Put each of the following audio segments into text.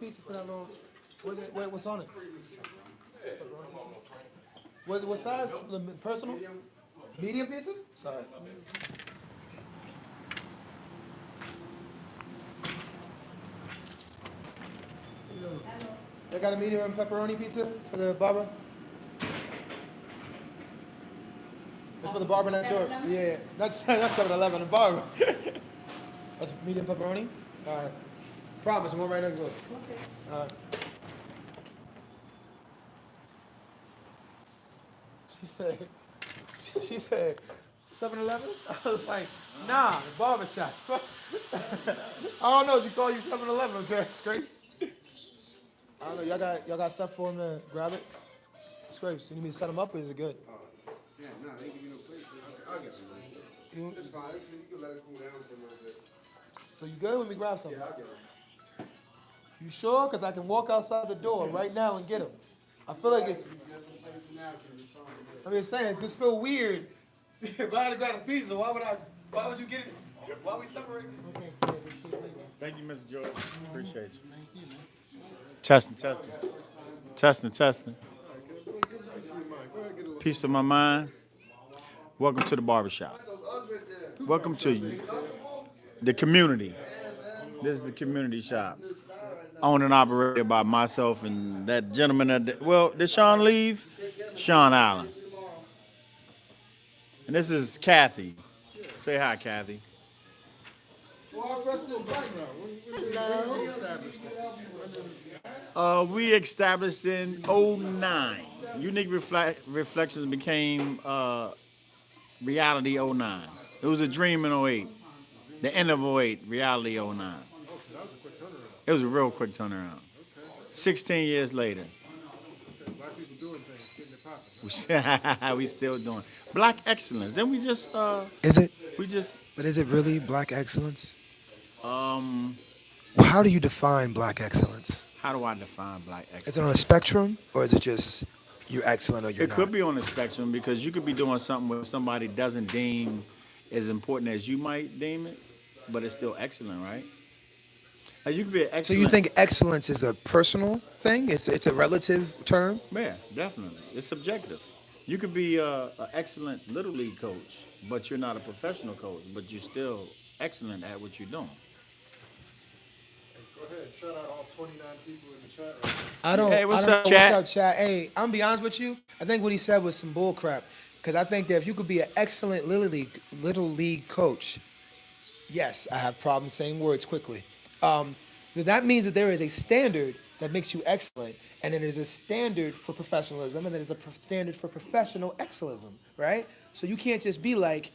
Pizza for that little. What's on it? What size? Personal? Medium pizza? Sorry. They got a medium pepperoni pizza for the barber? It's for the barber next door. Yeah, that's 7-Eleven, the barber. That's medium pepperoni? All right. Promise, I'm right next door. Okay. All right. She said, 7-Eleven? I was like, nah, the barber shop. I don't know, she called you 7-Eleven, okay? It's crazy. I don't know, y'all got stuff for him to grab it? Scrapes, you need me to set them up or is it good? Yeah, no, they give you no plate. I'll get you. It's fine. You can let it cool down for a little bit. So you good? Let me grab something. Yeah, I'll get them. You sure? Because I can walk outside the door right now and get them. I feel like it's... I mean, saying it just feel weird. If I had to grab a pizza, why would you get it? Why we separating? Thank you, Mr. George. Appreciate you. Testing. Piece of my mind. Welcome to the barbershop. Welcome to you. The community. This is the community shop. Owned and operated by myself and that gentleman did Sean leave? Sean Allen. And this is Kathy. Say hi, Kathy. We established in '09. Unique Reflections became reality '09. It was a dream in '08. The end of '08, reality '09. Oh, so that was a quick turnaround. It was a real quick turnaround. Okay. 16 years later. Okay. Black people doing things, getting it popping. We still doing Black excellence. Then we just Is it? we just But is it really black excellence? um Well, how do you define black excellence? how do I define Black Is it excellence? on a spectrum or is it just you're excellent or you're It not? could be on the spectrum because you could be doing something where somebody doesn't deem as important as you might deem it, but it's still excellent, right? Like you could be an So excellent. you think excellence is a personal thing? It's a relative term? Yeah, definitely. It's subjective. You could be an excellent little league coach, but you're not a professional coach, but you're still excellent at what you're doing. Go ahead. Shout out all 29 people in the chat right I don't. Hey, what's I don't up, know chat? What's up, chat? Hey, I'm gonna be honest with you. I think what he said was some bull crap. Because I think that if you could be an excellent little league coach, yes, I have problems saying words quickly. Then that means that there is a standard that makes you excellent, and then there's a standard for professionalism, and then there's a standard for professional excellism, right? So you can't just be like,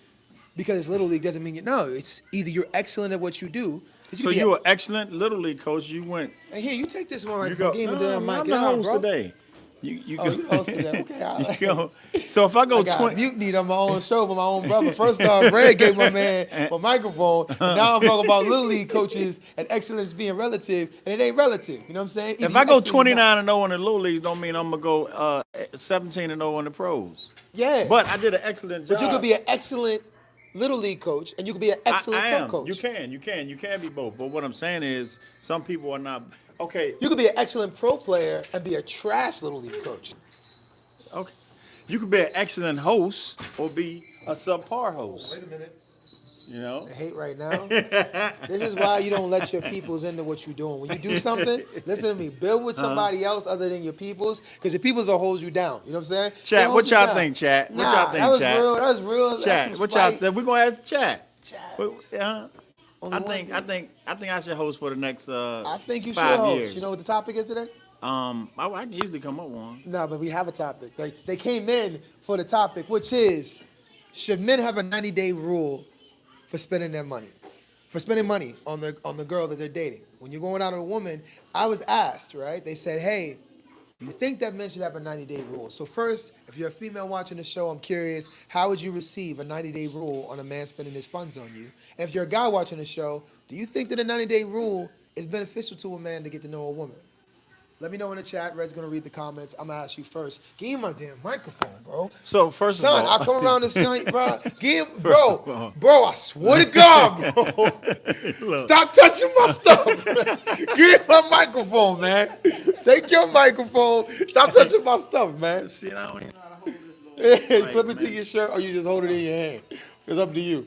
because it's little league doesn't mean you. No, it's either you're excellent at what you do. 'cause So could be you were excellent little league coach. You went. Hey, here, you take this one right You now. go. Give me No, the damn man, mic. I'm Get the out, host bro. today. You Oh, go. you hosted that. Okay, all You right. go. So if I go I got 20, mutiny on my own show with my own brother. First off, Red gave my man a microphone. And now I'm talking about little league coaches and excellence being relative, and it ain't relative. You know what I'm saying? Either if you I go excellent or not. 29 and 0 in the little leagues, don't mean I'm gonna go 17 and 0 in the pros. Yeah, But I did an excellent job. but you could be an excellent little league coach, and you could be an excellent I pro am. coach. You can be both. But what I'm saying is, some people are not. Okay, You could be an excellent pro player and be a trash little league coach. okay. You could be an excellent host or be a subpar host. Wait a minute. You know. I hate right now. This is why you don't let your peoples into what you're doing. When you do something, listen to me. Build with somebody else other than your peoples, because your peoples will hold you down. You know what I'm saying? They Chat, hold what you y'all down. think, chat? What Nah, y'all think, that was chat? real. That was real. That's Chat, some what y'all slight- think? We're gonna ask the chat. Chat. I think I should host for the next I think you should 5 host. years. You know what the topic is today? I can easily come up with one. No, but we have a topic. They came in for the topic, which is, should men have a 90-day rule for spending their money? For spending money on the girl that they're dating. When you're going out with a woman, I was asked, right? They said, hey, do you think that men should have a 90-day rule? So first, if you're a female watching the show, I'm curious, how would you receive a 90-day rule on a man spending his funds on you? And if you're a guy watching the show, do you think that a 90-day rule is beneficial to a man to get to know a woman? Let me know in the chat. Red's gonna read the comments. I'm gonna ask you first. Give me my damn microphone, bro. So first of Son, all, I come around this joint, bro. Give, First of bro, all. bro. I swear to God, bro. Look. Stop touching my stuff. Give me my microphone, man. Take your microphone. Stop touching my stuff, man. See, I don't even know how to hold this little Clip mic, it to man. your shirt, or you just hold it in your hand. It's up to you.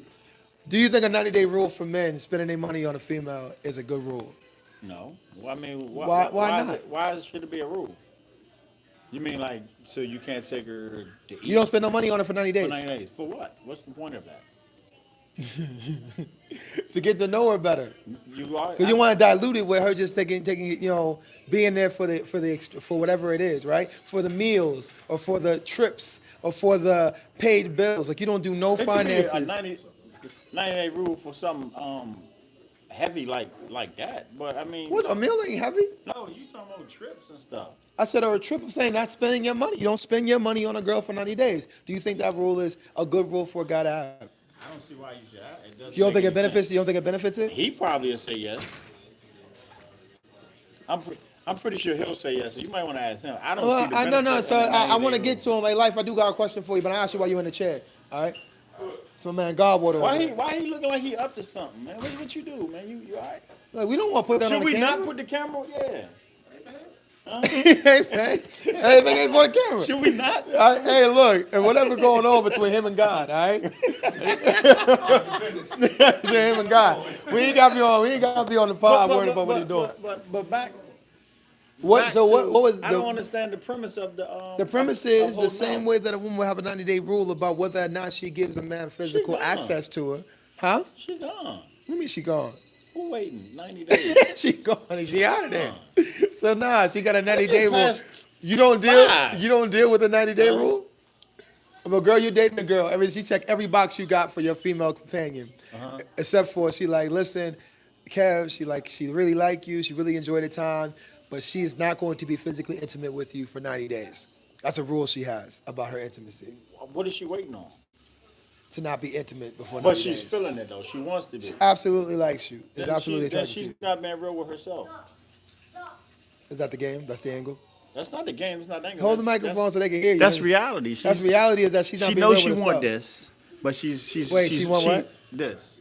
Do you think a 90-day rule for men spending their money on a female is a good rule? No. Well, I mean, Why is not? it, why should it be a rule? You mean like so you can't take her to eat You don't spend no money on it for 90 for days 90 days? For what? What's the point of that? to get to know her better. You are. Because you want to dilute it with her just taking, being there for whatever it is, right? For the meals or for the trips or for the paid bills. Like you don't do no It could be a finances. 90-day rule for something heavy like that. But I mean, What, a meal ain't heavy? no, you talking about trips and stuff. I said, or a trip. I'm saying not spending your money. You don't spend your money on a girl for 90 days. Do you think that rule is a good rule for a guy to have? I don't see why you should. It doesn't You don't make think it any benefits? sense. You don't think it benefits it? He probably will say yes. I'm pretty sure he'll say yes. So you might want to ask him. I don't Well, see the I benefit. no. So in the I want to 90-day get to him. My life, I do got a question for you, but I ask you while you're in the chair. All right. So man, God water. rule. Why he looking like he up to something, man? What you do, man? You all right? Like we don't want to put that Should on the we camera. not put the camera? Yeah. Hey man, everything ain't for the camera. Should we not? All right, hey, look, and whatever going on between him and God, all right? Him and God. We ain't got to be on the pod worried about what he's doing. But back. What? back So to- what was I don't the understand the premise of the. the premise of is the holding same on. way that a woman would have a 90-day rule about whether or not she gives a man physical gone. access to her. Huh? She gone. What do you mean she gone? Who waiting 90 days? She gone and she out of there. So nah, she got a 90-day rule. past You don't deal. 5. You don't deal with a 90-day No. rule. If a girl, you dating a girl, she check every box you got for your female companion, except for she like, listen, Kev, she really like you, she really enjoyed the time, but she is not going to be physically intimate with you for 90 days. That's a rule she has about her intimacy, What is she waiting on? to not be intimate before 90 But days. she's feeling it though. She wants to be. Absolutely likes you. Is Then absolutely then attracted to she's you. not being real with herself. Is that the game? That's the angle. That's not the game. It's not the angle. Hold the microphone so they can hear you. That's reality. That's reality is that she's not She being knows real she with want herself. this, but she's Wait, she want what? This.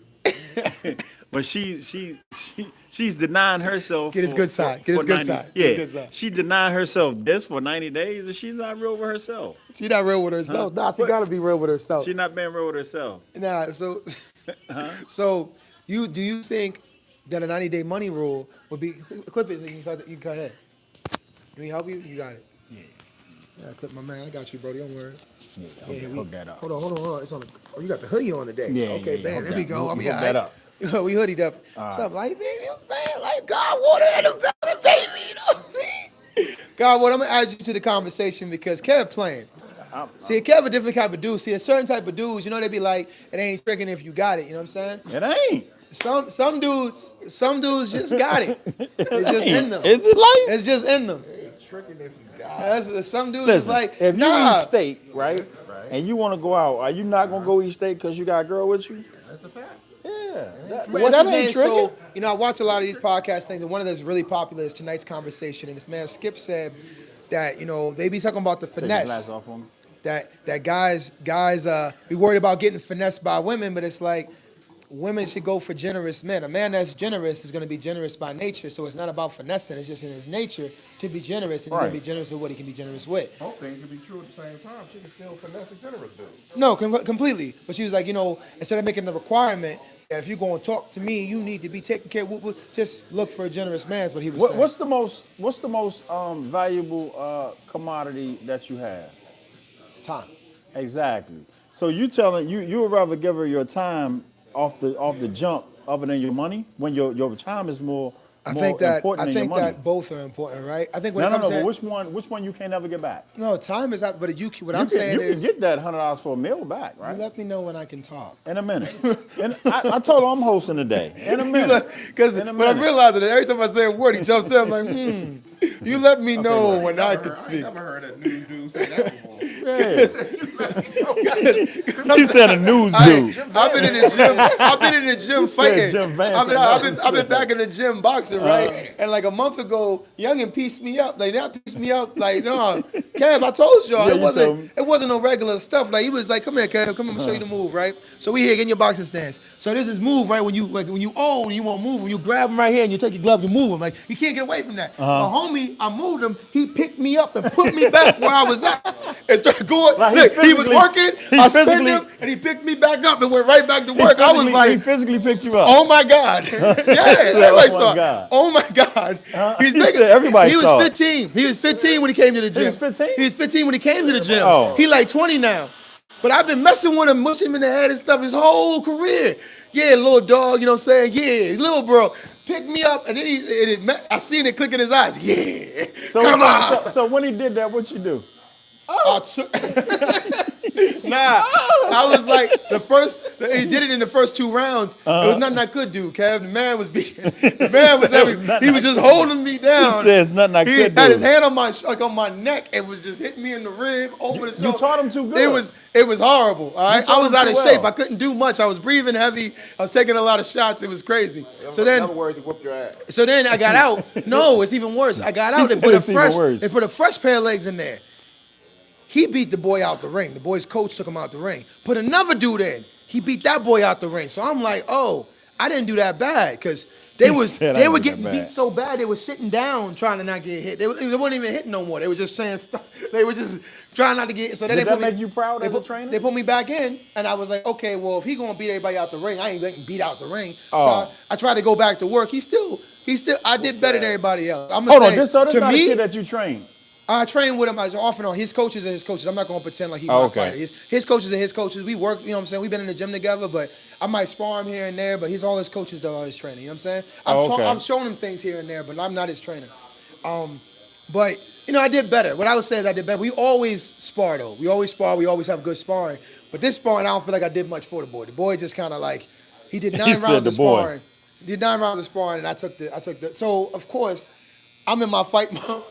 But she's denying herself. Get his for- good side. for- Get his for good 90 side. Yeah, Get his good side. she denying herself this for 90 days, and she's not real with herself. She's not real with herself. Huh? Nah, she What? got to be real with herself. She's not being real with herself. Nah, so so do you think that a 90-day money rule would be clip it? You can go ahead. Let me help you. You got it. Yeah, clip my man. I got you, bro. Don't worry. Hook that up. Hold on. It's on. You got the hoodie on today. Yeah, Okay, yeah, man. hook There we that- go. hook I mean, that up. we hoodied up. What's up, like, baby? I'm saying, like, God water in the belly, baby. You know what I mean? God water. I'm gonna add you to the conversation because Kev playing. See, Kev a different type of dude. See, a certain type of dudes, they be like, it ain't tricking if you got it. You know what I'm saying? It ain't. Some dudes just got it. It's just in them. Is it like? It's just in them. Tricking if you got. Some dudes is Listen, like, if you nah. eat steak, right, and you want to go out, are you not gonna go eat steak because you got a girl with you? That's a fact. Yeah. What's that his ain't name? tricking. So, I watch a lot of these podcast things, and one of those really popular is Tonight's Conversation. And this man Skip said that, they be talking about the Take the finesse. glass off on me. That guys be worried about getting finessed by women, but it's like women should go for generous men. A man that's generous is going to be generous by nature, so it's not about finessing. It's just in his nature to be generous, and he's going to Right. be generous with what he can be generous with. Both things can be true at the same time. She can still finesse a generous dude. No, completely. But she was like, instead of making the requirement that if you're going to talk to me, you need to be taken care of. Just look for a generous man is what he was saying. What's the most valuable commodity that you have? Time. Exactly. So you telling you would rather give her your time off the jump other than your money when your time is more important than your money. that both are important, right? I think when No, it no, comes no. to But which one you can't ever get back? no, time is out. But what You I'm can, saying you is, can get that $100 for a meal back, right? you let me know when I can talk. In a minute. And I told her I'm hosting today. In a minute. Because In a when I'm minute. realizing that every time I say a word, he jumps in. I'm like, You let me know when I can I speak. ain't never heard a new dude say that before. He said a news dude. I've been in the gym. I've been in the gym fighting. Jim Vance. I've been back in the gym boxing, right? And like a month ago, Youngin pieced me up. Like that pieced me up. Like no, Kev, I told y'all Yeah, you told me. it wasn't no regular stuff. Like he was like, come here, Kev, come on, show you the move, right? So we here, get in your boxing stance. So this is move, right? When you own, you want to move him, you grab him right here and you take your glove, you move him. Like you can't get away from that. My homie, I moved him. He picked me up and put me back where I was at and started going. Like, Look, he was working. I spent him and he picked me back up and went right back to work. I was like, he physically picked you up. oh my God. Yeah, everybody saw it. Oh my God. He's He big. said everybody He was saw it. 15. He was 15 when he came to the gym. was 15? He was 15 when he came to the gym. Oh. He like 20 now. But I've been messing with him, mushing him in the head and stuff his whole career. Yeah, little dog, you know what I'm saying? Yeah, little bro. Picked me up, and then I seen it click in his eyes. Yeah, come on. So when he did that, what you do? I took, I was like he did it in the first 2 rounds. It was nothing I could do, Kev. The man was he was just holding me down. He says nothing I could do. He had his hand on my neck and was just hitting me in the rib over the shoulder. You taught him too good. It was horrible. All right, I was out of too shape. well. I couldn't do much. I was breathing heavy. I was taking a lot of shots. It was crazy. So In other words, he whooped your ass. then I got out. No, it's even worse. I got out and said it's even worse. put a fresh pair of legs in there. He beat the boy out the ring. The boy's coach took him out the ring. Put another dude in. He beat that boy out the ring. So I'm like, oh, I didn't do that bad because they were getting beat so bad they were sitting down trying to not get hit. They weren't even hitting no more. They were just saying stuff. They were just trying not to get. So then Did that make you proud as a trainer? They put me back in, and I was like, okay, well if he gonna beat everybody out the ring, I ain't getting beat out the ring. Oh. So I tried to go back to work. He still. I did better than everybody else. I'm Hold gonna on, say, this not to a me, kid that you trained. I train with him as off and on. His coaches are his coaches. I'm not going to pretend like he's Oh, my okay. fighter. His coaches are his coaches. We work, you know what I'm saying? We've been in the gym together, but I might spar him here and there, but he's all his coaches that are his trainer. You know what I'm saying? I've shown him things here and there, but I'm not his trainer. But, you know, I did better. What I would say is I did better. We always spar, though. We always spar. We always have good sparring. But this sparring, I don't feel like I did much for the boy. The boy just kind of like, he did 9 rounds of sparring. He did 9 rounds of sparring, and I took the. So, of course, I'm in my fight mode.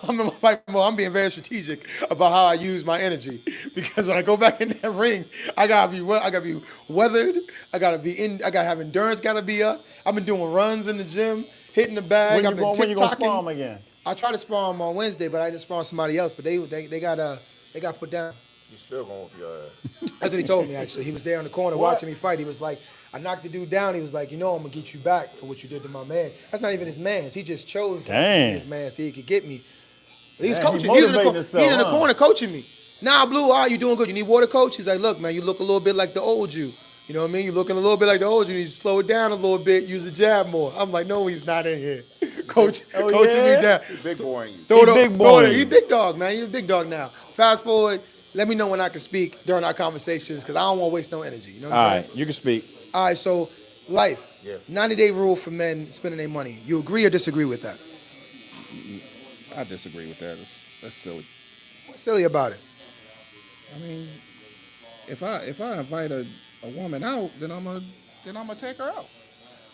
I'm being very strategic about how I use my energy because when I go back in that ring, I gotta be weathered. I gotta have endurance. Gotta be up. I've been doing runs in the gym, hitting the bag. When I've been you gonna spar TikToking. him again? I try to spar him on Wednesday, but I just spar somebody else. But they got put down. You still gonna whoop your ass. That's what he told me, actually. He was there in the corner watching me fight. He was like, I knocked the dude down. He was like, you know, I'm going to get you back for what you did to my man. That's not even his man. He just chose to be his man so he could get me. But he was coaching. He's in the corner coaching me. Nah, Blue, all right, you doing good. You need water, coach? He's like, look, man, you look a little bit like the old you. You know what I mean? You're looking a little bit like the old you. He's slow it down a little bit, use the jab more. I'm like, no, he's not in here. Coaching me down. He's big boy. He's big dog, man. He's a big dog now. Fast forward. Let me know when I can speak during our conversations because I don't want to waste no energy. You know what I'm saying? All right, you can speak. All right, so life. Yeah. 90-day rule for men spending their money. You agree or disagree with that? I disagree with that. That's silly. What's silly about it? I mean, if I invite a woman out, then I'm gonna take her out.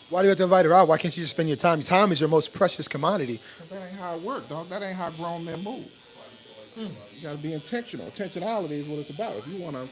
Why do you have to invite her out? Why can't you just spend your time? Time is your most precious commodity. That ain't how it works, dog. That ain't how grown men move. You gotta be intentional. Intentionality is what it's about. If you wanna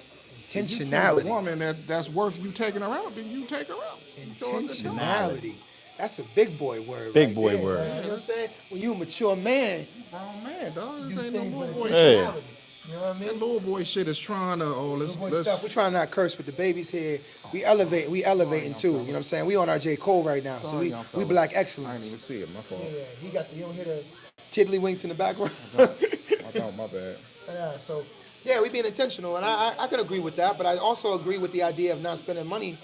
intentionality, a woman that's worth you taking her out, then you take her out. Intentionality. That's a big boy word. Big boy word. You know what I'm saying? When you a mature man, grown man, dog. This ain't no little boy Hey. shit. You know what I mean? That little boy shit is trying to Stuff. We're trying not to curse with the babies here. We elevating too. You know what I'm saying? We on our J. Cole right now, so we black I excellence. didn't even see it. My fault. Yeah, you don't hear the tiddlywinks in the background. My bad. Yeah, so yeah, we being intentional, and I could agree with that, but I also agree with the idea of not spending money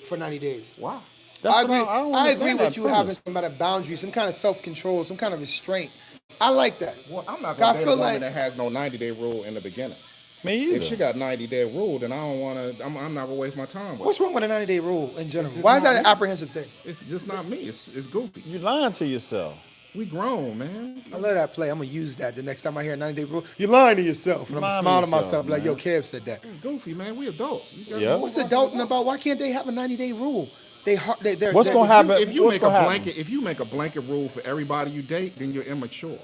for 90 days. Wow. I agree with you having some kind of boundary, some kind of self-control, some kind of restraint. I like that. Well, I'm not gonna date a feel woman like that has no 90-day rule in the beginning. Me either. If she got 90-day rule, then I don't want to. I'm not gonna waste my time with What's her. wrong with a 90-day rule in general? It's Why is not that an me. apprehensive thing? It's just not me. It's goofy. You lying to yourself. We grown, man. I love that play. I'm gonna use that the next time I hear a 90-day rule. You're lying to yourself, and I'm Lying to smiling to yourself, myself like, man. yo, Kev said that. It's goofy, man. We adults. You gotta Yeah. move What's on. adulting about? Why can't they have a 90-day rule? What's gonna happen? If you What's make a gonna happen? blanket, if you make a blanket rule for everybody you date, then you're immature.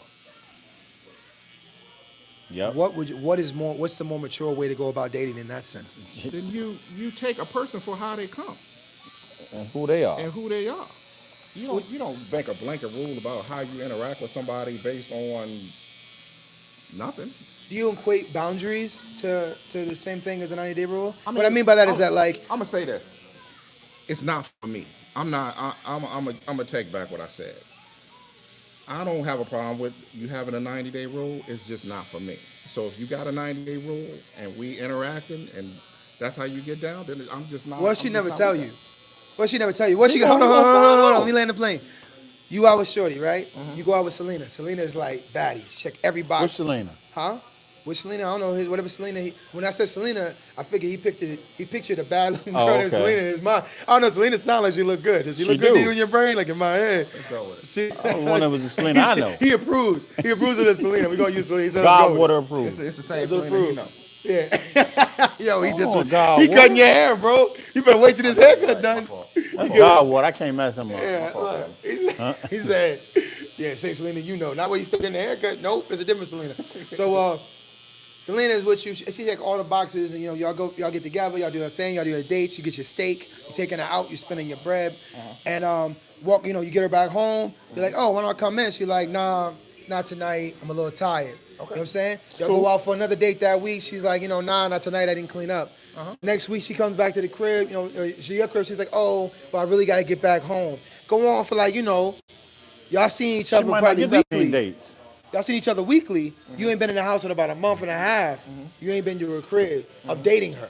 Yep. What's the more mature way to go about dating in that sense? Then you take a person for how they come And who they are. and who they are. You don't make a blanket rule about how you interact with somebody based on nothing. Do you equate boundaries to the same thing as a 90-day rule? What I mean by that is that like I'm gonna say this. It's not for me. I'm not. I'm gonna take back what I said. I don't have a problem with you having a 90-day rule. It's just not for me. So if you got a 90-day rule and we interacting and that's how you get down, then I'm just not. what I'm she just never not tell with you? What she never tell you? What she hold on, hold on, hold on. Let me land the plane. You out with Shorty, right? You go out with Selena. Selena is like baddie. She check every box. What's Selena? Huh? With Selena, I don't know. Whatever Selena. When I said Selena, I figured he pictured a bad looking girl named okay. Selena in his mind. I don't know. Selena sound like she look good. Does she look good to you in your brain? Like in my head. Let's go with it. She, One of was a Selena I know. He approves. He approves of the Selena. We're gonna use Selena. He said, God let's go water with approved. It's the same It's Selena approved. you know. Yeah. Yo, he just God, he what? cutting your hair, bro. You better wait till this haircut done. That's God water. I can't mess him up. Yeah, look, he said, yeah, same Selena, you know. Not where you still getting the haircut. Nope, it's a different Selena. So, Selena is with you. She check all the boxes, and y'all get together, y'all do a thing, y'all do a date. You get your steak, you're taking her out, you're spending your bread, and you get her back home. You're like, oh, why don't I come in? She's like, nah, not tonight. I'm a little tired. You know what I'm saying? Y'all go out for another date that week. She's like, nah, not tonight. I didn't clean up. Next week she comes back to the crib. Your crib. She's like, oh, but I really got to get back home. Go on for like, y'all seeing each She other might not probably get that many weekly. dates. Y'all seen each other weekly. You ain't been in the house in about a month and a half. You ain't been to her crib of dating her,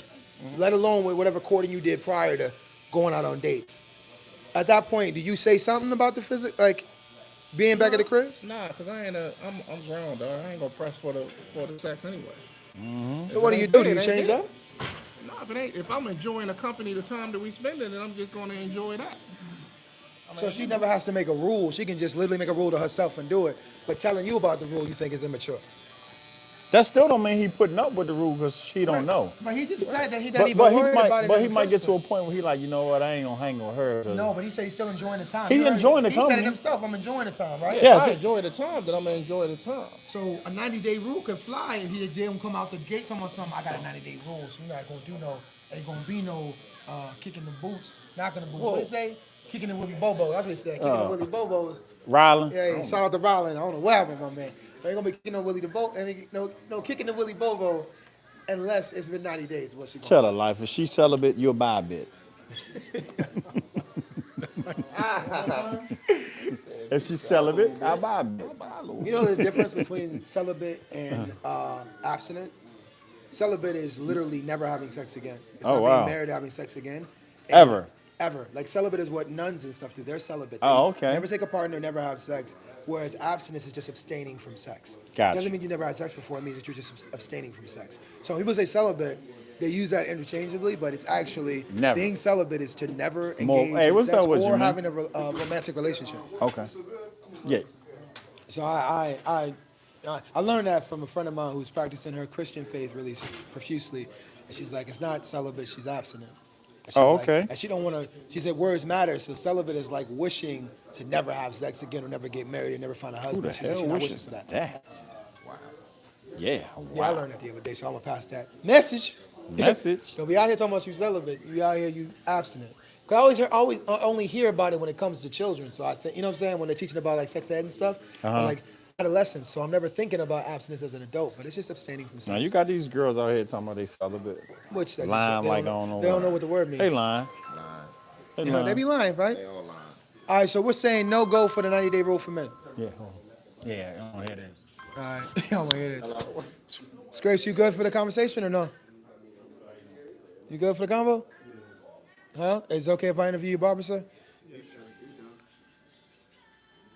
let alone with whatever courting you did prior to going out on dates. At that point, do you say something about the physics, like being back at the crib? Nah, cause I'm grown, dog. I ain't gonna press for the sex anyway. So what do you do? Do you change up? Nah, if I'm enjoying the company, the time that we spending, then I'm just gonna enjoy that. So she never has to make a rule. She can just literally make a rule to herself and do it. But telling you about the rule, you think is immature. That still don't mean he putting up with the rule because she don't know. But he just said that he doesn't But even worry about it. But he might get to a point where he like, you know what, I ain't gonna hang with her. No, but he said he's still enjoying the time. He enjoying the He said company. it himself. I'm enjoying the time, right? Yeah. If I enjoy the time, then I'm gonna enjoy the time. So a 90-day rule could fly if he didn't come out the gate talking about something. I got a 90-day rule, so we're not gonna do ain't gonna be no kicking the boots, knocking the boots. What they say? Kicking the Willy Bobo. That's what he said. Kicking the Willy Bobos. Rylan. Yeah, shout out to Rylan. I don't know what happened, my man. But ain't gonna be kicking no Willy the Bo. No kicking the Willy Bobo unless it's been 90 days. What she gonna Tell say? her life. If she's celibate, you'll buy a bit. If she's celibate, I'll buy a bit. You know the difference between celibate and abstinent? Celibate is literally never having sex again. It's not being married, having sex again. Ever. Ever. Like celibate is what nuns and stuff do. They're celibate. They Oh, okay. never take a partner, never have sex. Whereas abstinence is just abstaining from sex. Gotcha. Doesn't mean you never had sex before. It means that you're just abstaining from sex. So when people say celibate, they use that interchangeably, but it's actually Never. being celibate is to never engage Hey, in what's sex up with or you, man? having a romantic relationship. Okay. Yeah. So I learned that from a friend of mine who's practicing her Christian faith really profusely, and she's like, it's not celibate, she's abstinent. And she's okay. And she don't want to. She said words matter. So celibate is like wishing to never have sex again, or never get married, or never find a Who husband. the She's like, hell she's not wishing wishes for that. that? Wow. Yeah. Wow. Yeah, I learned that the other day, so I'm gonna pass that message. Message. Don't be out here talking about you celibate. You out here you abstinent. Cause I always only hear about it when it comes to children. So I think you know what I'm saying when they're teaching about like sex ed and stuff, and like adolescents. So I'm never thinking about abstinence as an adult, but it's just abstaining from sex. Now you got these girls out here talking about they celibate. Which they Lying like I don't know. They don't know what the word means. They lying. They Yeah, lying. they be lying, right? They all lying. All right, so we're saying no go for the 90-day rule for men. Yeah. Yeah. I don't hear this. All right, I want to hear this. Scrapes, you good for the conversation or no? You good for the convo? Huh? Is it okay if I interview you, Barber, sir?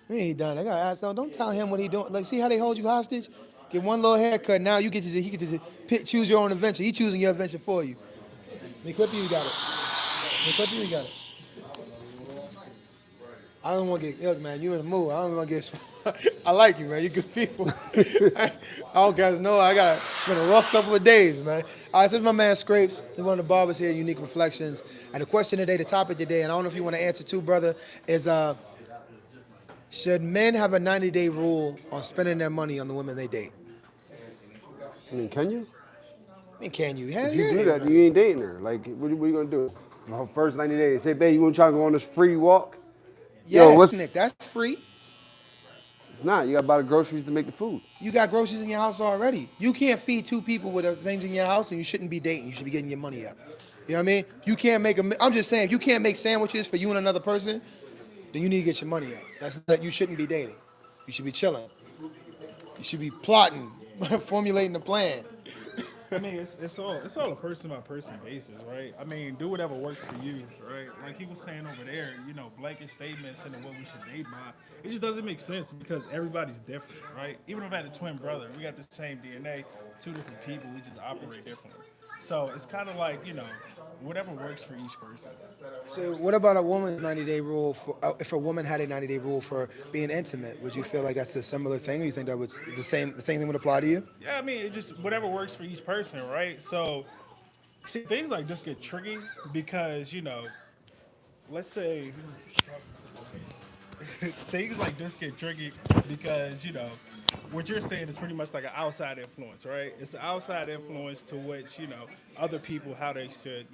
He ain't done. I gotta ask though. Don't tell him what he doing. Like, see how they hold you hostage? Get one little haircut. Now he get to choose your own adventure. He choosing your adventure for you. Let me clip you. You got it. Let me clip you. You got it. I don't want to get, look, man, you in the mood. I don't want to get, I like you, man. You good people. All guys know it's been a rough couple of days, man. All right, this is my man Scrapes. He's one of the barbers here, Unique Reflections. And the question today, the topic today, and I don't know if you want to answer too, brother, is should men have a 90-day rule on spending their money on the women they date? I mean, can you? I mean, can you? Hell If you yeah. do that, you ain't dating her. Like, what are you gonna do? The first 90 days. Say, babe, you wanna try to go on this free walk? Yo, Yeah, what's Nick, that's free. it's not. You gotta buy the groceries to make the food. You got groceries in your house already. You can't feed two people with things in your house, and you shouldn't be dating. You should be getting your money up. You know what I mean? You can't make a. I'm just saying, if you can't make sandwiches for you and another person, then you need to get your money up. That's that you shouldn't be dating. You should be chilling. You should be plotting, formulating a plan. I mean, it's all a person by person basis, right? I mean, do whatever works for you, right? Like he was saying over there, blanket statements and what we should date by. It just doesn't make sense because everybody's different, right? Even if I had a twin brother, we got the same DNA, two different people, we just operate differently. So it's kind of like whatever works for each person. So, what about a woman's 90-day rule for if a woman had a 90-day rule for being intimate? Would you feel like that's a similar thing, or you think that was the same thing would apply to you? Yeah, I mean, it just whatever works for each person, right? So, see, things like this get tricky because let's say things like this get tricky because what you're saying is pretty much like an outside influence, right? It's an outside influence to which other people how they should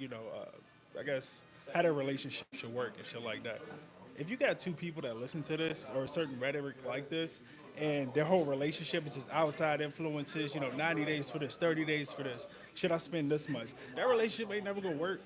I guess how their relationship should work and shit like that. If you got two people that listen to this or a certain rhetoric like this, and their whole relationship is just outside influences, 90 days for this, 30 days for this, should I spend this much? That relationship ain't never gonna work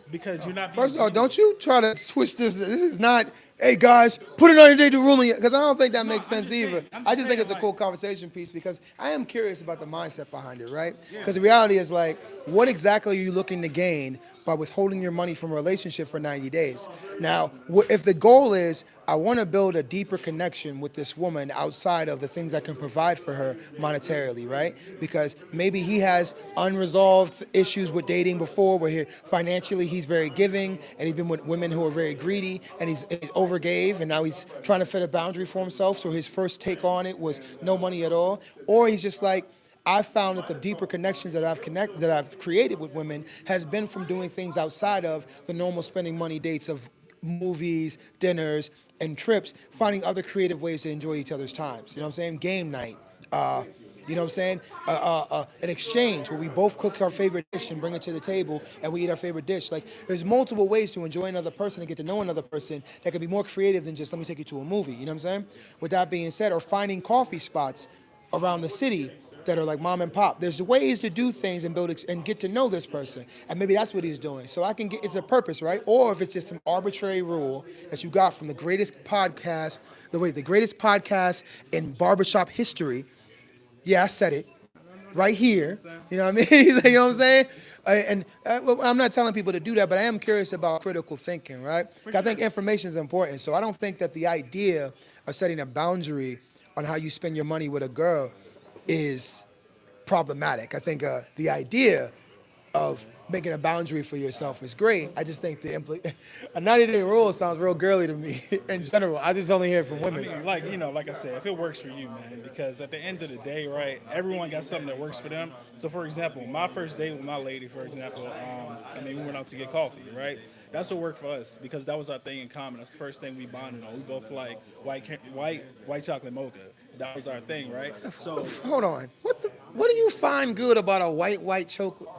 because you're not being First of all, greedy. don't you try to twist this. This is not, hey guys, put a 90-day rule in, because I don't think that No, makes I'm sense just saying- either. I'm I just just think saying, it's a like- cool conversation piece because I am curious about the mindset behind it, right? Because the reality is like, what exactly are you looking to gain by withholding your money from a relationship for 90 days? Now, if the goal is, I want to build a deeper connection with this woman outside of the things I can provide for her monetarily, right? Because maybe he has unresolved issues with dating before, where financially he's very giving, and he's been with women who are very greedy, and he's overgave, and now he's trying to set a boundary for himself. So his first take on it was no money at all, or he's just like, I found that the deeper connections that I've created with women has been from doing things outside of the normal spending money dates of movies, dinners, and trips, finding other creative ways to enjoy each other's times. You know what I'm saying? Game night. You know what I'm saying? An exchange where we both cook our favorite dish and bring it to the table and we eat our favorite dish. Like, there's multiple ways to enjoy another person and get to know another person that can be more creative than just let me take you to a movie. You know what I'm saying? With that being said, or finding coffee spots around the city that are like mom and pop. There's ways to do things and build and get to know this person, and maybe that's what he's doing. So I can get, it's a purpose, right? Or if it's just some arbitrary rule that you got from the greatest podcast, the greatest podcast in barbershop history. Yeah, I said it right here. You know what I mean? You know what I'm saying? Well, I'm not telling people to do that, but I am curious about critical thinking, right? I think information is important. So I don't think that the idea of setting a boundary on how you spend your money with a girl is problematic. I think the idea of making a boundary for yourself is great. I just think a 90-day rule sounds real girly to me in general. I just only hear it from I women. mean, like I said, if it works for you, man, because at the end of the day, right, everyone got something that works for them. So, for example, my first date with my lady, for example, we went out to get coffee, right? That's what worked for us because that was our thing in common. That's the first thing we bonded on. We both like white chocolate mocha. That was our thing, right? So Hold on. What do you find good about a white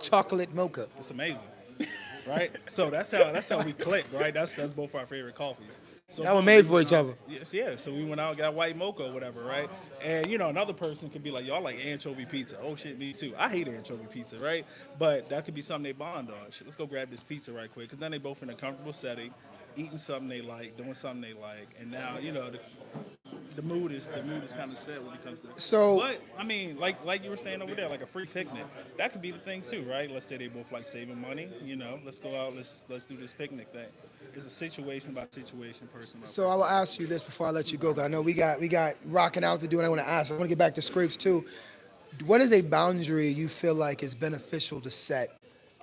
chocolate mocha? it's amazing, right? So that's how we clicked, right? That's both our favorite coffees. So Y'all were boom, made we for went each out- other. Yes, yeah. So we went out and got white mocha or whatever, right? And another person could be like, y'all like anchovy pizza. Oh shit, me too. I hate anchovy pizza, right? But that could be something they bond on. Shit, let's go grab this pizza right quick, because then they both in a comfortable setting, eating something they like, doing something they like, and now the mood is kind of set when it comes to that. So- But I mean, like you were saying over there, like a free picnic, that could be the thing too, right? Let's say they both like saving money. Let's go out, let's do this picnic thing. It's a situation by situation, person by So I will ask you this before I let you go, 'cause I know we got rocking out to do, and I want to ask. I want to get back to scrapes too. What is a boundary you feel like is beneficial to set?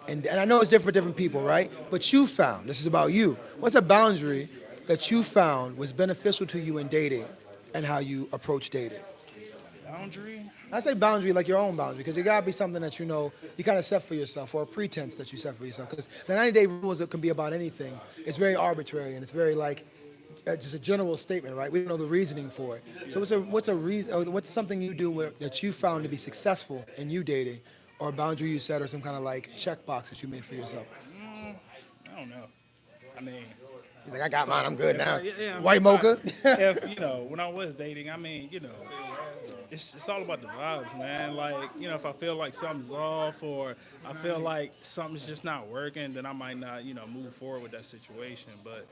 And I know it's different for different people, right? But you found, this is about you. What's a boundary that you found was beneficial to you in dating and how you approach dating? boundary. I say boundary like your own boundary, because it gotta be something that you kind of set for yourself, or a pretense that you set for yourself. Because the 90-day rules, it can be about anything. It's very arbitrary, and it's very like just a general statement, right? We don't know the reasoning for it. So what's a reason? Or what's something you do that you found to be successful in you dating, or a boundary you set, or some kind of like checkbox that you made for yourself? I don't know. I mean, He's like, I got mine. I'm good if now. I, yeah, White mocha. if when I was dating, I mean, it's all about the vibes, man. Like, if I feel like something's off or I feel like something's just not working, then I might not, move forward with that situation. But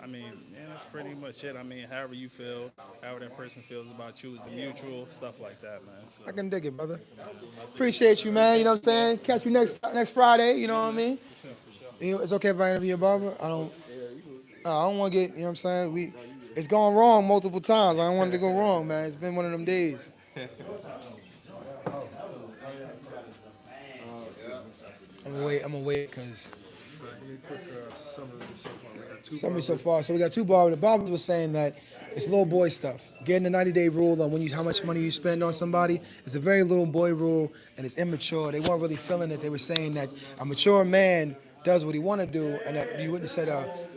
I mean, yeah, that's pretty much it. I mean, however you feel, however that person feels about you is a mutual, stuff like that, man. So, I can dig it, brother. Appreciate you, man. You know what I'm saying? Catch you next Friday. You know what I mean? It's okay if I interview your barber. I don't want to get. You know what I'm saying? It's gone wrong multiple times. I don't want it to go wrong, man. It's been one of them days. I'm gonna wait, cause summary so far. So we got two barbers. The barbers was saying that it's little boy stuff. Getting the 90-day rule on how much money you spend on somebody is a very little boy rule, and it's immature. They weren't really feeling it. They were saying that a mature man does what he want to do, and that you wouldn't set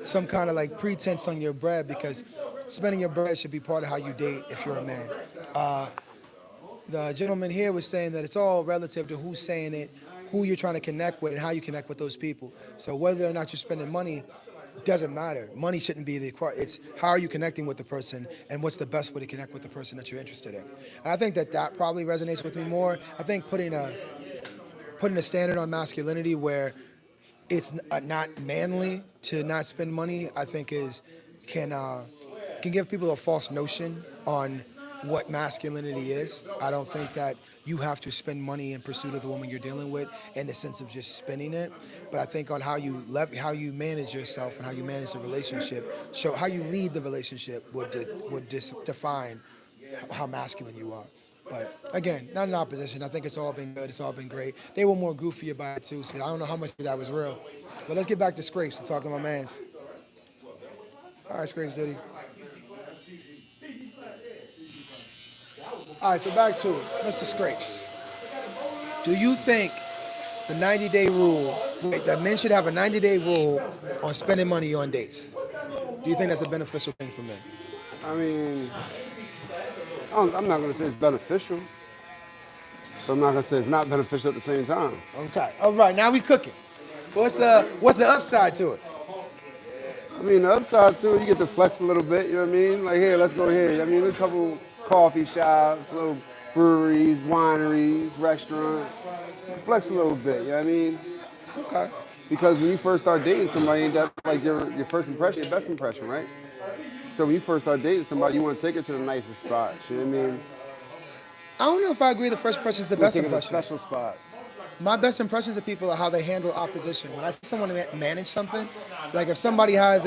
some kind of like pretense on your bread, because spending your bread should be part of how you date if you're a man. The gentleman here was saying that it's all relative to who's saying it, who you're trying to connect with, and how you connect with those people. So whether or not you're spending money doesn't matter. Money shouldn't be it's how are you connecting with the person, and what's the best way to connect with the person that you're interested in. And I think that probably resonates with me more. I think putting a standard on masculinity where it's not manly to not spend money, I think can give people a false notion on what masculinity is. I don't think that you have to spend money in pursuit of the woman you're dealing with in the sense of just spending it. But I think on how you manage yourself and how you manage the relationship, show how you lead the relationship would define how masculine you are. But again, not in opposition. I think it's all been good. It's all been great. They were more goofy about it too, so I don't know how much of that was real. But let's get back to Scrapes and talk to my mans. All right, Scrapes, Diddy. All right, so back to it. Mr. Scrapes. Do you think the 90-day rule, that men should have a 90-day rule on spending money on dates? Do you think that's a beneficial thing for men? I mean, I'm not going to say it's beneficial, but I'm not going to say it's not beneficial at the same time. Okay. All right, now we cooking. What's the upside to it? I mean, the upside too, you get to flex a little bit, you know what I mean? Like, here, let's go here. I mean, there's a couple coffee shops, little breweries, wineries, restaurants. Flex a little bit, you know what I mean? Okay. Because when you first start dating somebody, ain't that like your first impression, your best impression, right? So when you first start dating somebody, you want to take it to the nicest spots, you know what I mean? I don't know if I agree the first impression is the You want best to take it to impression. special spots. My best impressions of people are how they handle opposition. When I see someone manage something, like if somebody has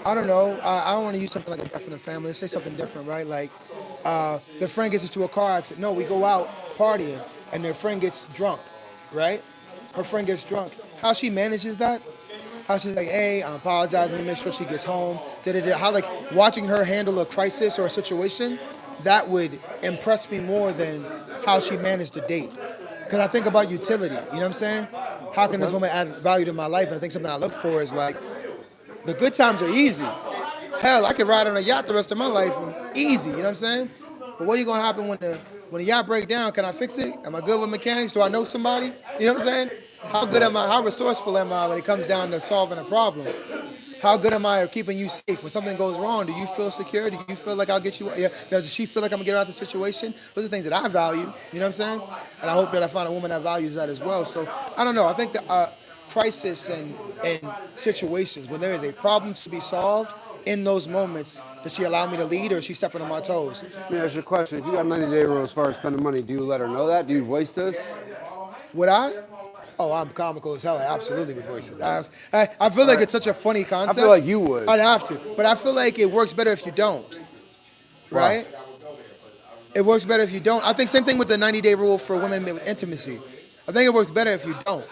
I don't know, I don't want to use something like a death in the family. Let's say something different, right? Like their friend gets into a car accident. No, we go out partying, and their friend gets drunk, right? Her friend gets drunk. How she manages that? How she's like, hey, I'm apologizing, make sure she gets home. How like watching her handle a crisis or a situation, that would impress me more than how she managed the date. Because I think about utility, you know what I'm saying? How can this woman add value to my life? And I think something I look for is like, the good times are easy. Hell, I could ride on a yacht the rest of my life, easy, you know what I'm saying? But what are going to happen when the yacht breaks down? Can I fix it? Am I good with mechanics? Do I know somebody? You know what I'm saying? How good am I? How resourceful am I when it comes down to solving a problem? How good am I at keeping you safe? When something goes wrong, do you feel secure? Do you feel like I'll get you? Yeah, does she feel like I'm gonna get her out of the situation? Those are things that I value. You know what I'm saying? And I hope that I find a woman that values that as well. So I don't know. I think the crisis and situations when there is a problem to be solved, in those moments, does she allow me to lead, or is she stepping on my toes? Let me ask you a question. If you got a 90-day rule as far as spending money, do you let her know that? Do you voice this? Would I? Oh, I'm comical as hell. I absolutely would voice it. I feel like it's such a funny I concept. feel like you would. I'd have to, but I feel like it works better if you don't. Why? Right? It works better if you don't. I think same thing with the 90-day rule for women with intimacy. I think it works better if you don't.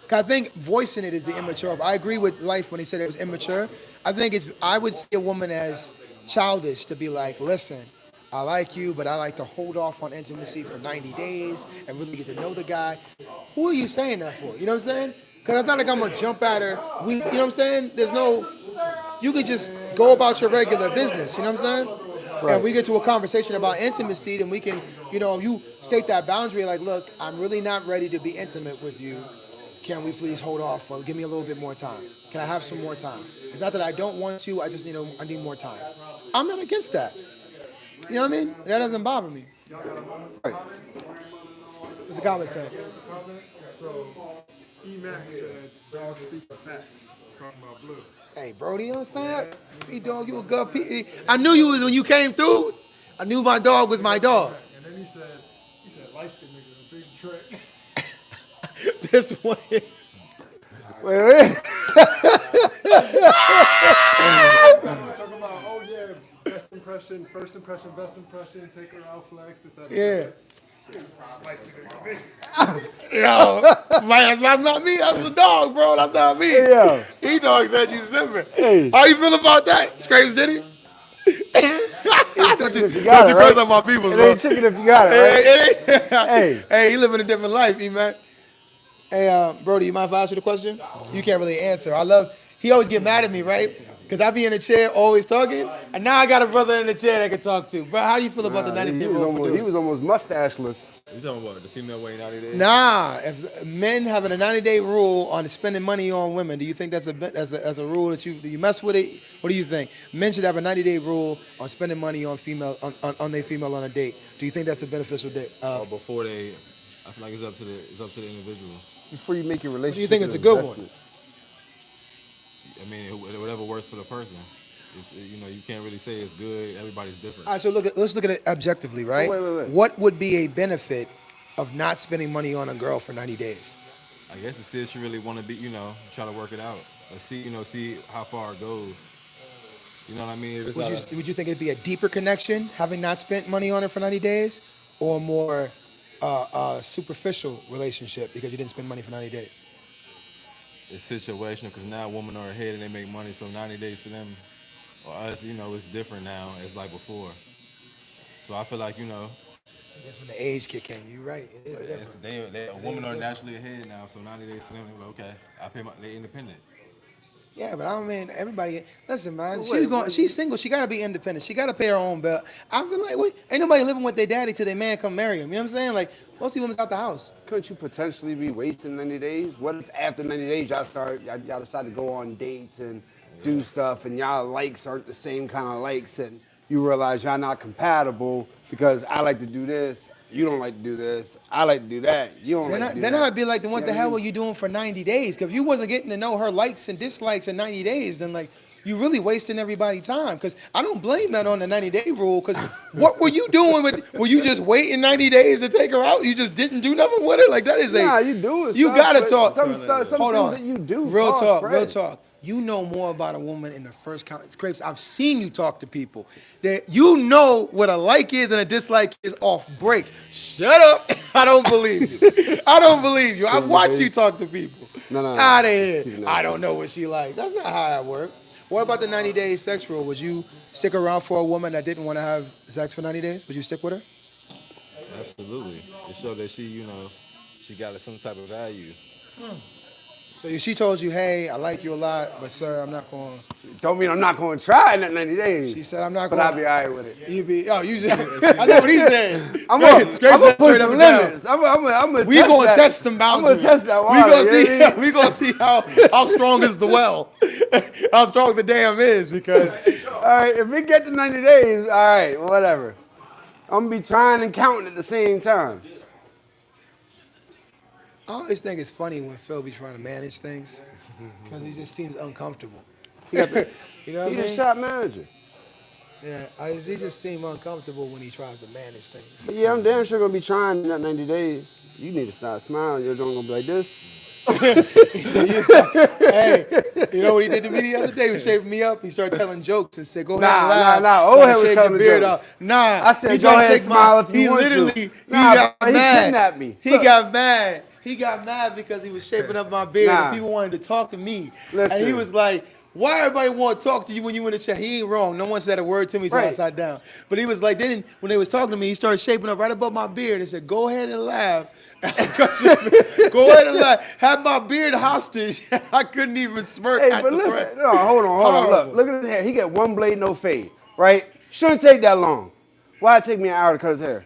'Cause I think voicing it is the immature. I agree with Life when he said it was immature. I would see a woman as childish to be like, listen, I like you, but I like to hold off on intimacy for 90 days and really get to know the guy. Who are you saying that for? You know what I'm saying? Because it's not like I'm gonna jump at her. You know what I'm saying? There's no. You could just go about your regular business. You know what I'm saying? And if we get to a conversation about intimacy, then we can, you state that boundary. Like, look, I'm really not ready to be intimate with you. Can we please hold off or give me a little bit more time? Can I have some more time? It's not that I don't want to. I just I need more time. I'm not against that. You know what I mean? That doesn't bother me. Right. What's the comment say? So, E-Max said, dog speak the facts. Talking about Blue. Hey, Brody, you know what I'm saying? Hey, dog, you a good I knew you was when you came through. I knew my dog was my dog. And then he said, light-skinned niggas a big trick. This one. Wait. Talking about, oh yeah, best impression, first impression, best impression, take her out, flex, this, that. Yeah. Light-skinned nigga. Yo, that's not me. That's the dog, bro. That's not me. Yeah. E-Dog said you simping. Hey. How you feel about that? Scrapes, did he? Don't you got it, curse right? on my people, It bro. ain't chicken if you got it, right? Hey. Hey, he living a different life, E-Man. Hey, Brody, you mind if I ask you the question? You can't really answer. He always get mad at me, right? Because I be in the chair always talking, and now I got a brother in the chair that I can talk to. Bro, how do you feel about the 90-day rule for He dudes? was almost mustacheless. You talking about the female waiting 90 days? Nah, if men having a 90-day rule on spending money on women, do you think that's a rule that do you mess with it? What do you think? Men should have a 90-day rule on spending money on their female on a date. Do you think that's a beneficial date? Or before they, I feel like it's up to the individual. Before you make your relationship. Do you think it's a good one? investment. I mean, whatever works for the person. It's, you can't really say it's good. Everybody's different. All right, so let's look at it objectively, right? Wait. What would be a benefit of not spending money on a girl for 90 days? I guess it's if you really want to be, try to work it out. Or see how far it goes. You know what I mean? If it's not Would you think it'd be a deeper connection having not spent money on her for 90 days, or more superficial relationship because you didn't spend money for 90 days? it's situational because now women are ahead and they make money, so 90 days for them or us, it's different now. It's like before. So I feel like, See, that's when the age kick in. You're right. It is different. women are naturally ahead now, so 90 days for them, they're like, okay, they're independent. Yeah, but I don't mean everybody. Listen, man, Wait. she's single. She got to be independent. She got to pay her own bill. I feel like ain't nobody living with their daddy till their man come marry him. You know what I'm saying? Like most of the women's out the house. Couldn't you potentially be wasting 90 days? What if after 90 days y'all decide to go on dates and do stuff and y'all likes aren't the same kind of likes and you realize y'all not compatible because I like to do this, you don't like to do this, I like to do that, you don't like to do that. Then I'd be like, then what Yeah, the hell you- were you doing for 90 days? Because if you wasn't getting to know her likes and dislikes in 90 days, then like you really wasting everybody's time. Because I don't blame that on the 90-day rule. Because what were you doing were you just waiting 90 days to take her out? You just didn't do nothing with her? Like that is Nah, you doing You stuff, gotta but talk. some things that you do Real cause talk, real friends. talk. You know more about a woman in the first count. Scrapes, I've seen you talk to people. That you know what a like is and a dislike is off break. Shut up. I don't believe you. I don't believe you. I've watched you talk to people. No. Out of here. Keep it I don't know what she like. That's not how that works. What about the 90-day sex rule? Would you stick around for a woman that didn't want to have sex for 90 days? Would you stick with her? Absolutely. To show that she got some type of value. So if she told you, hey, I like you a lot, but sir, I'm not going to. Don't mean I'm not going to try in that 90 days. She said, I'm not but going I'll be all right with it. you said, I know what he said. I'm gonna Scrapes push said straight the up and down. limits. I'm gonna We gonna test them I'm boundaries. gonna test that water. We gonna you know see. what I mean? We gonna see how strong is the well, how strong the dam is. Because All right, if we get to 90 days, all right, whatever. I'm gonna be trying and counting at the same time. I always think it's funny when Phil be trying to manage things because he just seems uncomfortable. You know what I He's a mean? shop manager. Yeah, he just seems uncomfortable when he tries to manage things. But yeah, I'm damn sure gonna be trying in that 90 days. You need to start smiling. Your joint gonna be like this. Hey, you know what he did to me the other day? He was shaving me up. He started telling jokes and said, "Go ahead and laugh." Nah. So Old I head was shaved telling the the beard jokes. off. Nah, I said, he "Go tried to ahead, shake smile my. if you He want to." literally, Nah, he got bro, he mad. kidnapped me. He Look. got mad. He got mad because he was shaping up my beard Nah. and people wanted to talk to me. And he Listen. was like, Why everybody want to talk to you when you in the chat? He ain't wrong. No one said a word to me till I Right. sat down. But he was like, then when they was talking to me, he started shaping up right above my beard and said, "Go ahead and laugh." Go ahead and laugh. Have my beard hostage. I couldn't even smirk Hey, at but the threat. listen, no, hold on. Horrible. Look at his hair. He got one blade, no fade, right? Shouldn't take that long. Why it take me an hour to cut his hair?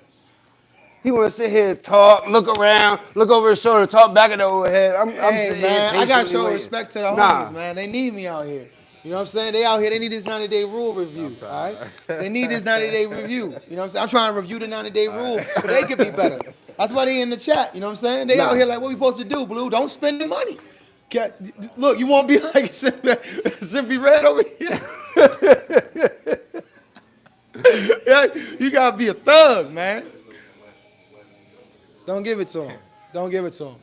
He want to sit here, talk, look around, look over his shoulder, talk back at the overhead. I'm Hey sitting here man, I got to patiently show waiting. respect to the homies, Nah, man. They need me out here. You know what I'm saying? They out here. They need this 90-day rule review. All right. They need this 90-day review. You know what I'm saying? I'm trying to review the 90-day rule, but they could be better. That's why they in the chat. You know what I'm saying? They out nah. here like, what we supposed to do, Blue? Don't spend the money. Look, you won't be like Simply Red over here. Yeah, you gotta be a thug, man. Don't give it to him. Don't give it to him.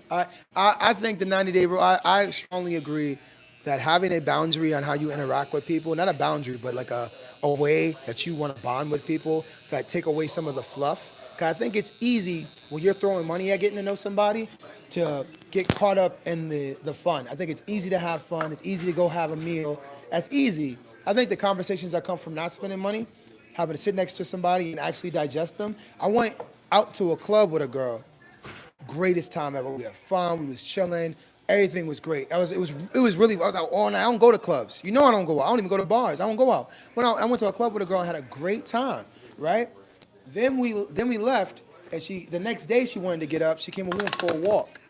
I think the 90-day rule, I strongly agree that having a boundary on how you interact with people, not a boundary, but like a way that you want to bond with people that take away some of the fluff. Because I think it's easy when you're throwing money at getting to know somebody to get caught up in the fun. I think it's easy to have fun. It's easy to go have a meal. That's easy. I think the conversations that come from not spending money, having to sit next to somebody and actually digest them. I went out to a club with a girl, greatest time ever. We had fun. We was chilling. Everything was great. It was really. I was out all night. I don't go to clubs. You know I don't go out. I don't even go to bars. I don't go out. I went to a club with a girl and had a great time. Right. Then we left, and the next day she wanted to get up. She came home for a walk.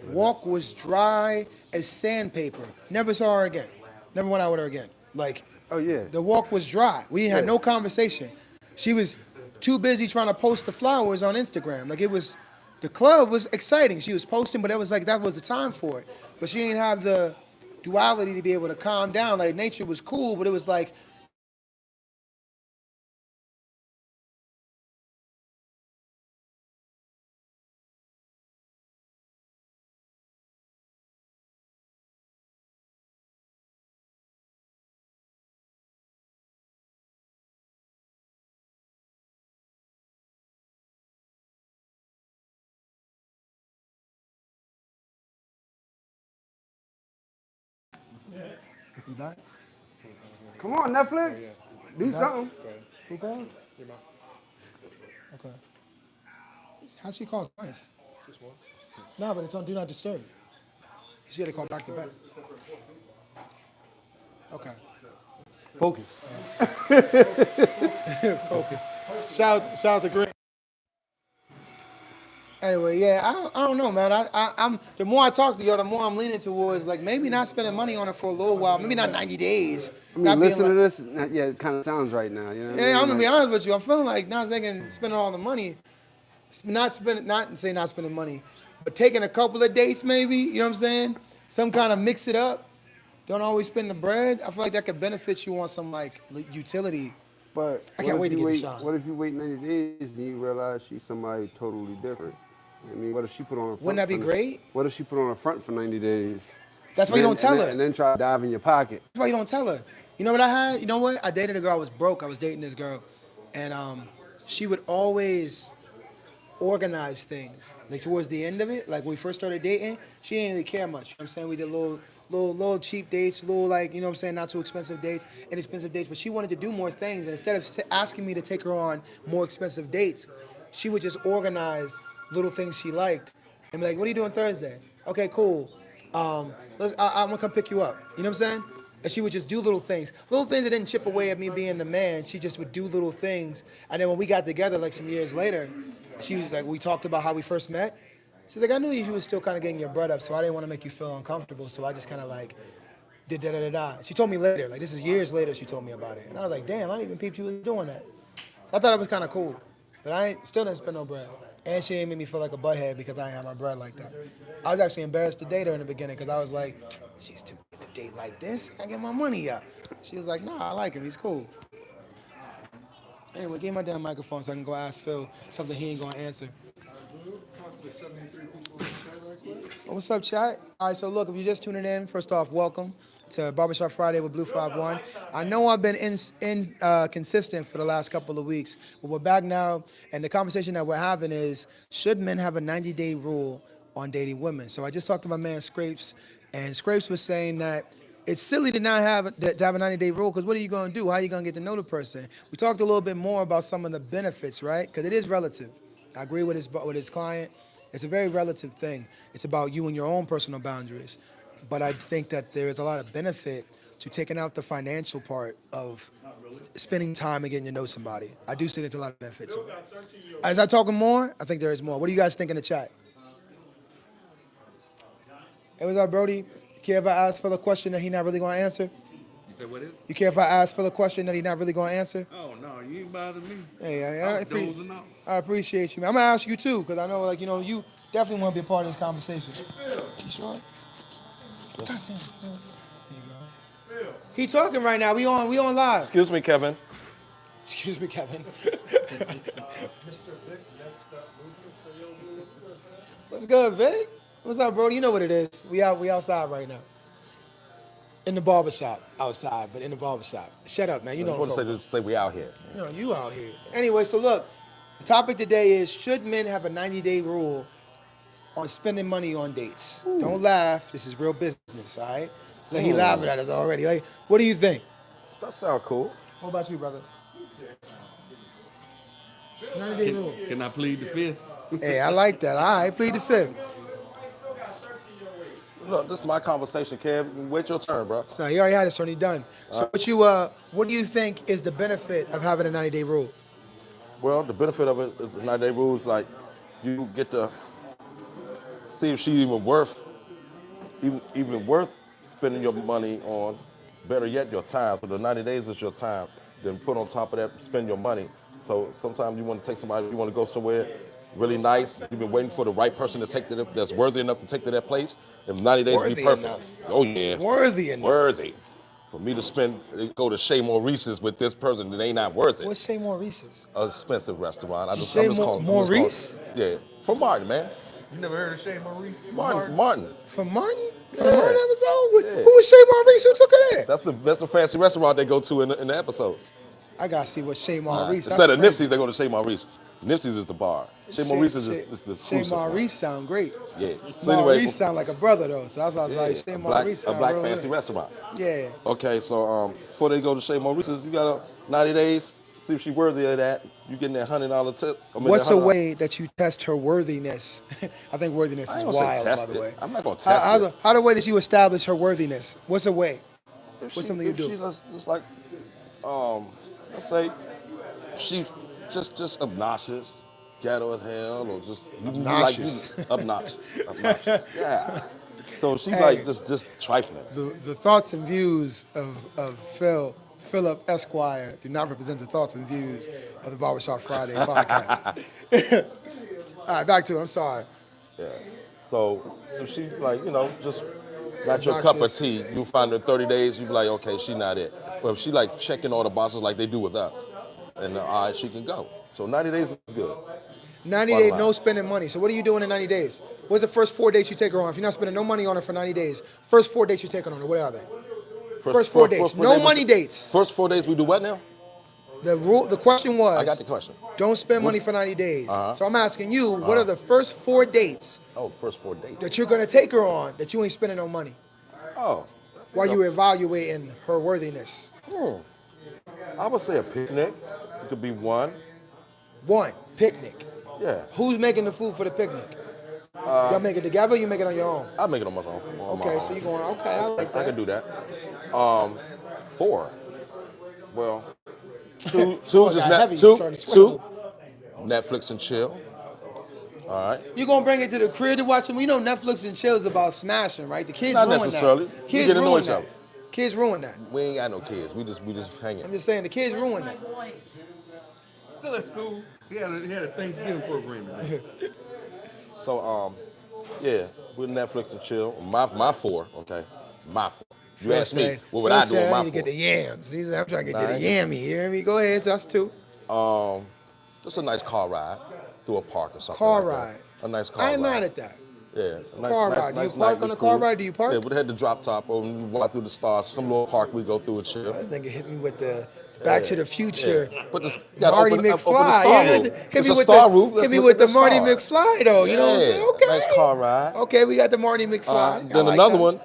Walk was dry as sandpaper. Never saw her again. Never went out with her again. Like, Oh yeah. the walk was dry. We had Yeah. no conversation. She was too busy trying to post the flowers on Instagram. Like, the club was exciting. She was posting, but it was like that was the time for it. But she didn't have the duality to be able to calm down. Like, nature was cool, but it was like you died? Come on, Netflix. Do something. Who called? Okay. How'd she call twice? No, but it's on Do Not Disturb. She had to call back to back. Okay. Focus. Focus. Shout out to Green. Anyway, yeah, I don't know, man. I'm the more I talk to y'all, the more I'm leaning towards like maybe not spending money on it for a little while, maybe not 90 days. I mean, Not being listen to like, this. Yeah, it kind of sounds right now. You know what I yeah, mean? I'm gonna be Like, honest with you. I'm feeling like not saying spending all the money, not spending money, but taking a couple of dates maybe. You know what I'm saying? Some kind of mix it up. Don't always spend the bread. I feel like that could benefit you on some like utility. but I what can't if wait to you get to wait? Sean. What if you wait 90 days and you realize she's somebody totally different? I mean, what if she put on a Wouldn't front that be for? great? What if she put on a front for 90 days? That's why you don't tell her. And then try to dive in your pocket. That's why you don't tell her. You know what I had? You know what? I dated a girl. I was broke. I was dating this girl, and she would always organize things. Like towards the end of it, like when we first started dating, she didn't really care much. You know what I'm saying? We did little cheap dates, little like, you know what I'm saying, not too expensive dates, inexpensive dates, but she wanted to do more things. And instead of asking me to take her on more expensive dates, she would just organize little things she liked and be like, what are you doing Thursday? Okay, cool. I'm gonna come pick you up. You know what I'm saying? And she would just do little things that didn't chip away at me being the man. She just would do little things. And then when we got together, like some years later, she was like, we talked about how we first met. She's like, I knew you was still kind of getting your bread up, so I didn't want to make you feel uncomfortable. So I just kind of like did da da da da. She told me later, like this is years later. She told me about it, and I was like, damn, I didn't even peep you was doing that. So I thought it was kind of cool, but still didn't spend no bread. And she ain't made me feel like a butthead because I ain't have my bread like that. I was actually embarrassed to date her in the beginning because I was like, she's too good to date like this. I get my money up. She was like, nah, I like him. He's cool. Anyway, give me my damn microphone so I can go ask Phil something he ain't gonna answer. Talk to the 73 people in the chat right quick. What's up, chat? All right, so look, if you're just tuning in, first off, welcome to Barbershop Friday with Blue 51. I know I've been consistent for the last couple of weeks, but we're back now, and the conversation that we're having is, should men have a 90-day rule on dating women? So I just talked to my man Scrapes, and Scrapes was saying that it's silly to not have to have a 90-day rule because what are you going to do? How are you going to get to know the person? We talked a little bit more about some of the benefits, right? Because it is relative. I agree with his client. It's a very relative thing. It's about you and your own personal boundaries. But I think that there is a lot of benefit to taking out the financial part of spending time and getting to know somebody. I do see there's a lot of benefits. As I talking more, I think there is more. What do you guys think in the chat? Hey, what's up, Brody? You care if I ask for the question that he not really gonna answer? You said what is? You care if I ask for the question that he not really gonna answer? Oh no, you ain't bothering me. Hey, I'm dozing off. I appreciate you, man. I'm gonna ask you too, because I know, like, you know, you definitely want to be a part of this conversation. You sure? God damn, Phil. There you go. He talking right now. We on live. Excuse me, Kevin. Excuse me, Kevin. Mr. Vic, next up movement. So yo, what's good, man? What's good, Vic? What's up, bro? You know what it is. We outside right now. In the barbershop. Outside, but in the barbershop. Shut up, man. You know I what I'm want talking to say we out here. about. You know, you out here. Anyway, so look, the topic today is, should men have a 90-day rule on spending money on dates? Ooh. Don't laugh. This is real business, all right? Like, he laughing at us already. Like, what do you think? That sounds cool. What about you, brother? 90-day rule. Can I plead the fifth? Hey, I like that. All right, plead the fifth. Look, this is my conversation, Kev. Wait your turn, bro. So he already had his turn. He done. So what do you think is the benefit of having a 90-day rule? Well, the benefit of it is the 90-day rules, like, you get to see if she's even worth spending your money on. Better yet, your time. So the 90 days is your time. Then put on top of that, spend your money. So sometimes you want to take somebody, you want to go somewhere really nice. You've been waiting for the right person to take to that's worthy enough to take to that place. And 90 days Worthy be perfect. enough. Oh yeah. Worthy enough. Worthy. For me to go to Chez Maurice's with this person, they not worth it. What's Chez Maurice's? An expensive restaurant. I'm just Chez calling Maurice? Yeah. From Martin, man. You never heard of Shea Maurice? Martin. From Martin? Yeah. From Martin episode? Yeah. Who was Chez Maurice? Who took her there? That's the fancy restaurant they go to in the episodes. I gotta see what Chez Maurice. Instead of Nipsey's, they go to Chez Maurice. Nipsey's is the bar. Chez Maurice is the Chez crucial. Maurice sound great. Yeah. So anyway, Maurice sound like a brother though. So I was like, Chez Maurice a sound black real fancy good. restaurant. Yeah. Okay, so before they go to Chez Maurice's, you got 90 days. See if she's worthy of that. You getting that $100 tip. What's a way that you test her worthiness? I think worthiness I is ain't gonna say wild, test by the it. way. I'm not gonna test it. How the way that you establish her worthiness? What's a way? What's something you If do? she just like, let's say, she just obnoxious, ghetto as hell, or just Obnoxious. Obnoxious. Yeah. So she's like just trifling. The thoughts and views of Philip Esquire do not represent the thoughts and views of the Barbershop Friday podcast. All right, back to it. I'm sorry. Yeah. So if she's like, just not your cup of tea, you'll find her in 30 days, you be like, okay, she not it. But if she like checking all the boxes like they do with us, then all right, she can go. So 90 days is good. 90 days, no spending money. So what are you doing in 90 days? What's the first 4 dates you take her on? If you're not spending no money on her for 90 days, first 4 dates you take her on her, what are they? First 4 dates. No money dates. First 4 days we do what now? The question was, I got the question. Don't spend money for 90 days. So I'm asking you, what are the first 4 dates Oh, first 4 dates. that you're gonna take her on that you ain't spending no money Oh. while you're evaluating her worthiness? I would say a picnic. It could be one. One, picnic. Yeah. Who's making the food for the picnic? Y'all make it together or you make it on your own? I'll make it on my own. Okay, so you're going, okay, I like that. I can do that. 4. Well, two just heavy, two, starting to sweat. two. Netflix and chill. All right. You're gonna bring it to the crib to watch it. We know Netflix and chill is about smashing, right? The kids Not ruin necessarily. that. We Kids get to know ruin each that. other. Kids ruin that. We ain't got no kids. We just hanging. I'm just saying the kids ruin that. Still at school. He had a Thanksgiving program today. So yeah, with Netflix and chill. My 4, okay. My 4. You ask me, what would I do with I my need to 4? get the yams. He said, I'm trying to get to the Nice. yammy. You hear me? Go ahead, that's 2. Just a nice car ride through a park or something. Car like ride. That. A nice car ride. I ain't mad at that. Yeah, a nice, Car nice, ride. Do you nice park night on the with car crew. ride? Do you park? Yeah, we had the drop top over and walk through the stars. Some little park we go through and chill. This nigga hit me with the Back to the Future. Yeah. But you gotta Marty open the McFly. star roof. Hit It's me a with star the, roof. Let's hit me look with at the Marty stars. McFly though. You know what I'm saying? Okay. Nice car ride. Okay, we got the Marty McFly. I Then like another that. one,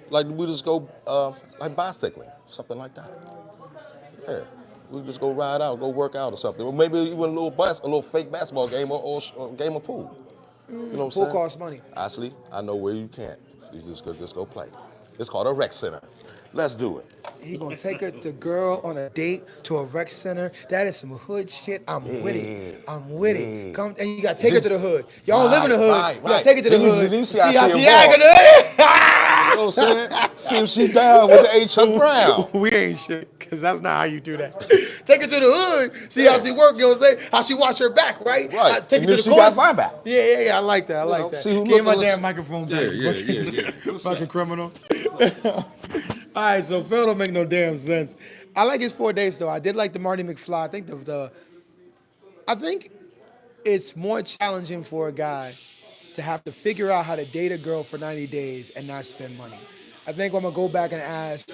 Like we just go like bicycling, something like that. Yeah. We just go ride out, go work out or something. Or maybe even a little fake basketball game or game of pool. You know what I'm Pool saying? costs money. Actually, I know where you can't. You just go play. It's called a rec center. Let's do it. He gonna take the girl on a date to a rec center. That is some hood shit. I'm with it. I'm with it. Yeah. Come and you gotta take her to the hood. Y'all don't live in Right, the hood. right, You gotta right. take her to the Then you, hood. then you and see how how she she acting. You know what I'm saying? See if she down with the H Chuck Brown. We ain't shit, cause that's not how you do that. Take her to the hood, see how she work. You know what I'm saying? How she watch her back, right? Right. Take And her if to the she corners. got my back. Yeah. I like that. I like that. see who Give me my looking- damn microphone back. Yeah. What's Fucking up? criminal. All right, so Phil don't make no damn sense. I like his 4 days though. I did like the Marty McFly. I think it's more challenging for a guy to have to figure out how to date a girl for 90 days and not spend money. I think I'm gonna go back and ask.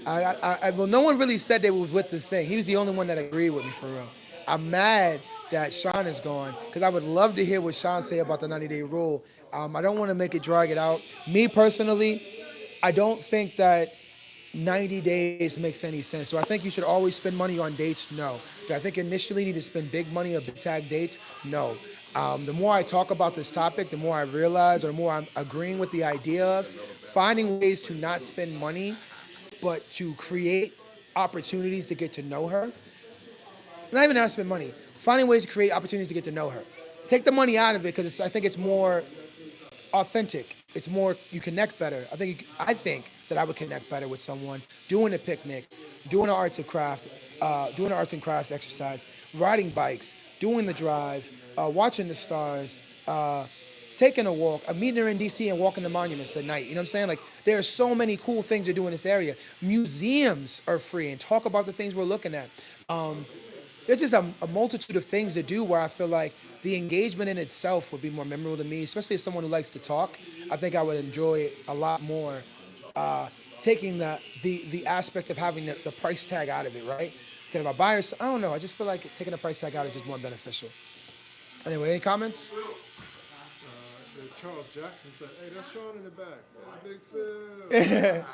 Well, no one really said they was with this thing. He was the only one that agreed with me for real. I'm mad that Sean is gone because I would love to hear what Sean say about the 90-day rule. I don't want to make it drag it out. Me personally, I don't think that 90 days makes any sense. Do I think you should always spend money on dates? No. Do I think initially you need to spend big money on big tag dates? No. The more I talk about this topic, the more I realize, or the more I'm agreeing with the idea of finding ways to not spend money, but to create opportunities to get to know her. Not even not spend money. Finding ways to create opportunities to get to know her. Take the money out of it because I think it's more authentic. It's more you connect better. I think that I would connect better with someone doing a picnic, doing an arts and crafts exercise, riding bikes, doing the drive, watching the stars, taking a walk, meeting her in DC and walking the monuments at night. You know what I'm saying? Like there are so many cool things to do in this area. Museums are free and talk about the things we're looking at. There's just a multitude of things to do where I feel like the engagement in itself would be more memorable to me, especially as someone who likes to talk. I think I would enjoy it a lot more taking the aspect of having the price tag out of it, right? Because if I buy or I don't know, I just feel like taking the price tag out is just more beneficial. Anyway, any comments? Charles Jackson said, "Hey, that's Sean in the back. Big Phil."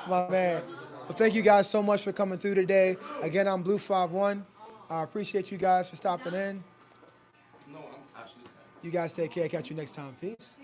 My man. Well, thank you guys so much for coming through today. Again, I'm Blue51. I appreciate you guys for stopping in. You guys take care. Catch you next time. Peace.